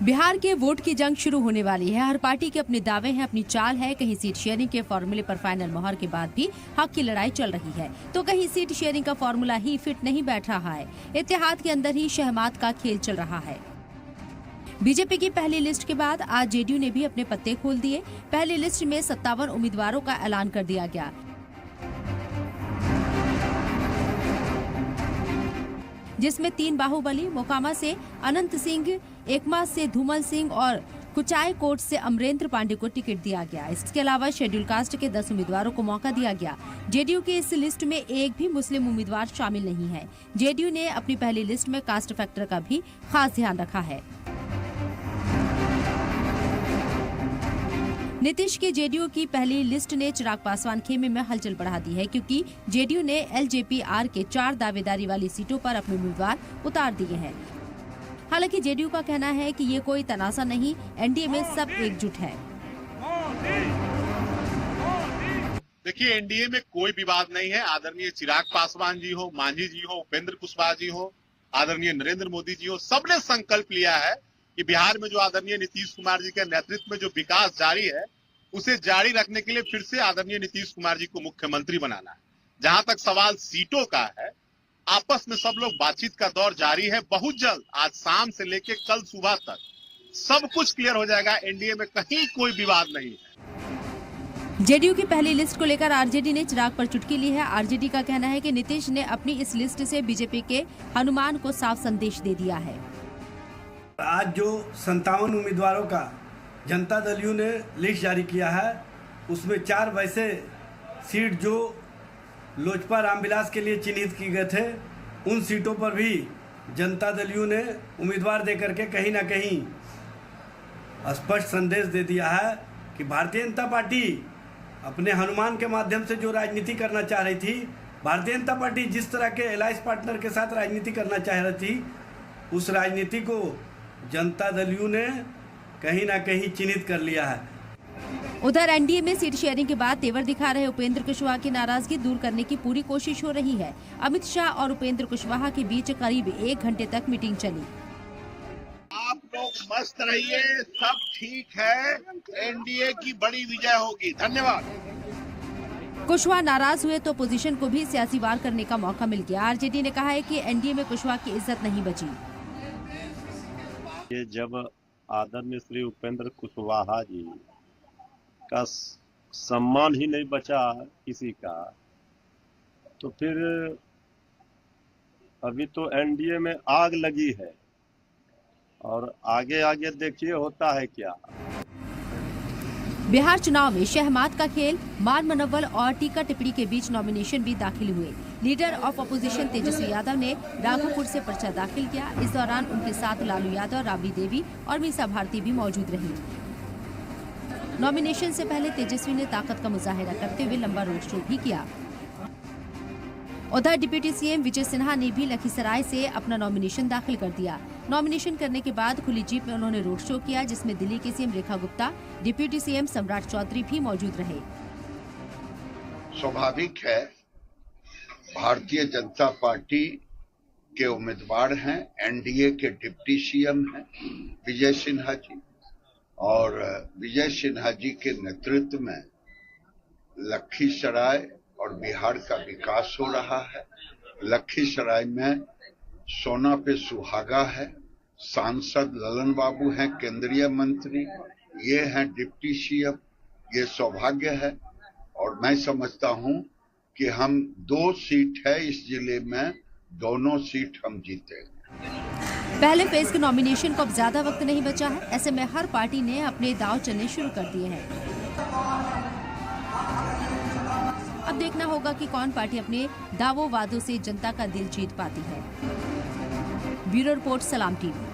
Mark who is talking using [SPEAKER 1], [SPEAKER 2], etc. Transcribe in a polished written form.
[SPEAKER 1] बिहार के वोट की जंग शुरू होने वाली है। हर पार्टी के अपने दावे हैं, अपनी चाल है। कहीं सीट शेयरिंग के फॉर्मूले पर फाइनल मोहर के बाद भी हक की लड़ाई चल रही है, तो कहीं सीट शेयरिंग का फॉर्मूला ही फिट नहीं बैठ रहा है। इत्तेहाद के अंदर ही शहमात का खेल चल रहा है। बीजेपी की पहली लिस्ट के बाद आज जेडीयू ने भी अपने पत्ते खोल दिए। पहली लिस्ट में 57 उम्मीदवारों का ऐलान कर दिया गया, जिसमें 3 बाहुबली मोकामा से अनंत सिंह, एकमा से धूमल सिंह और कुचाई कोट से अमरेंद्र पांडे को टिकट दिया गया। इसके अलावा शेड्यूल कास्ट के 10 उम्मीदवारों को मौका दिया गया। जेडीयू की इस लिस्ट में एक भी मुस्लिम उम्मीदवार शामिल नहीं है। जेडीयू ने अपनी पहली लिस्ट में कास्ट फैक्टर का भी खास ध्यान रखा है। नीतीश की जेडीयू की पहली लिस्ट ने चिराग पासवान खेमे में हलचल बढ़ा दी है, क्योंकि जेडीयू ने एलजेपीआर के 4 दावेदारी वाली सीटों पर अपने उम्मीदवार उतार दिए हैं। हालांकि जेडीयू का कहना है कि ये कोई तनाज़ा नहीं, एनडीए में सब एकजुट है।
[SPEAKER 2] देखिए, एनडीए में कोई विवाद नहीं है। आदरणीय चिराग पासवान जी हो, मांझी जी हो, उपेंद्र कुशवाहा जी हो, आदरणीय नरेंद्र मोदी जी हो, सबने संकल्प लिया है कि बिहार में जो आदरणीय नीतीश कुमार जी के नेतृत्व में जो विकास जारी है, उसे जारी रखने के लिए फिर से आदरणीय नीतीश कुमार जी को मुख्यमंत्री बनाना है। जहां तक सवाल सीटों का है, आपस में सब लोग बातचीत का दौर जारी है। बहुत जल्द, आज शाम से लेकर कल सुबह तक सब कुछ क्लियर हो जाएगा। एनडीए में कहीं कोई विवाद नहीं है।
[SPEAKER 1] जेडीयू की पहली लिस्ट को लेकर आरजेडी ने चिराग पर चुटकी ली है। आरजेडी का कहना है कि नीतीश ने अपनी इस लिस्ट से बीजेपी के हनुमान को साफ संदेश दे दिया है।
[SPEAKER 3] आज जो 57 उम्मीदवारों का जनता दल यू ने लिस्ट जारी किया है, उसमें 4 वैसे सीट जो लोजपा रामविलास के लिए चिन्हित किए गए थे, उन सीटों पर भी जनता दल यू ने उम्मीदवार देकर के कहीं ना कहीं स्पष्ट संदेश दे दिया है कि भारतीय जनता पार्टी अपने हनुमान के माध्यम से जो राजनीति करना चाह रही थी, भारतीय जनता पार्टी जिस तरह के एलायंस पार्टनर के साथ राजनीति करना चाह रही थी, उस राजनीति को जनता दल यू ने कहीं ना कहीं चिन्हित कर लिया है।
[SPEAKER 1] उधर एनडीए में सीट शेयरिंग के बाद तेवर दिखा रहे उपेंद्र कुशवाहा की नाराजगी दूर करने की पूरी कोशिश हो रही है। अमित शाह और उपेंद्र कुशवाहा के बीच करीब 1 घंटे तक मीटिंग चली।
[SPEAKER 2] आप लोग मस्त रहिए, सब ठीक है। एनडीए की बड़ी विजय होगी। धन्यवाद।
[SPEAKER 1] कुशवाहा नाराज हुए तो पोजीशन को भी सियासी वार करने का मौका मिल गया। आरजेडी ने कहा है कि एनडीए में कुशवाहा की इज्जत नहीं बची।
[SPEAKER 4] ये जब आदरणीय श्री उपेंद्र कुशवाहा जी का सम्मान ही नहीं बचा किसी का, तो फिर अभी तो एनडीए में आग लगी है और आगे आगे देखिए होता है क्या।
[SPEAKER 1] बिहार चुनाव में शहमात का खेल, मान मनव्वल और टीका टिप्पणी के बीच नॉमिनेशन भी दाखिल हुए। Leader of opposition Tejashwi Yadav ने राघोपुर से पर्चा दाखिल किया। इस दौरान उनके साथ लालू यादव, राबड़ी देवी और मीसा भारती भी मौजूद रही। नॉमिनेशन से पहले तेजस्वी ने ताकत का मुजाहिरा करते हुए लंबा रोड शो भी किया। उधर डिप्टी सीएम विजय सिन्हा ने भी लखीसराय से अपना नॉमिनेशन दाखिल कर दिया। नॉमिनेशन करने के बाद खुली जीप में उन्होंने रोड शो किया, जिसमें दिल्ली की CM Rekha Gupta, deputy CM सम्राट चौधरी भी मौजूद रहे।
[SPEAKER 5] स्वाभाविक है, भारतीय जनता पार्टी के उम्मीदवार हैं, एनडीए के डिप्टी सीएम हैं विजय सिन्हा जी, और विजय सिन्हा जी के नेतृत्व में लखीसराय और बिहार का विकास हो रहा है। लखीसराय में सोना पे सुहागा है, सांसद ललन बाबू हैं, केंद्रीय मंत्री, ये हैं डिप्टी सीएम। ये सौभाग्य है और मैं समझता हूं कि हम 2 सीट है इस जिले में, दोनों सीट हम जीतेंगे।
[SPEAKER 1] पहले फेज के नॉमिनेशन को अब ज्यादा वक्त नहीं बचा है। ऐसे में हर पार्टी ने अपने दांव चलने शुरू कर दिए हैं। अब देखना होगा कि कौन पार्टी अपने दावों वादों से जनता का दिल जीत पाती है। ब्यूरो रिपोर्ट, सलाम टीवी।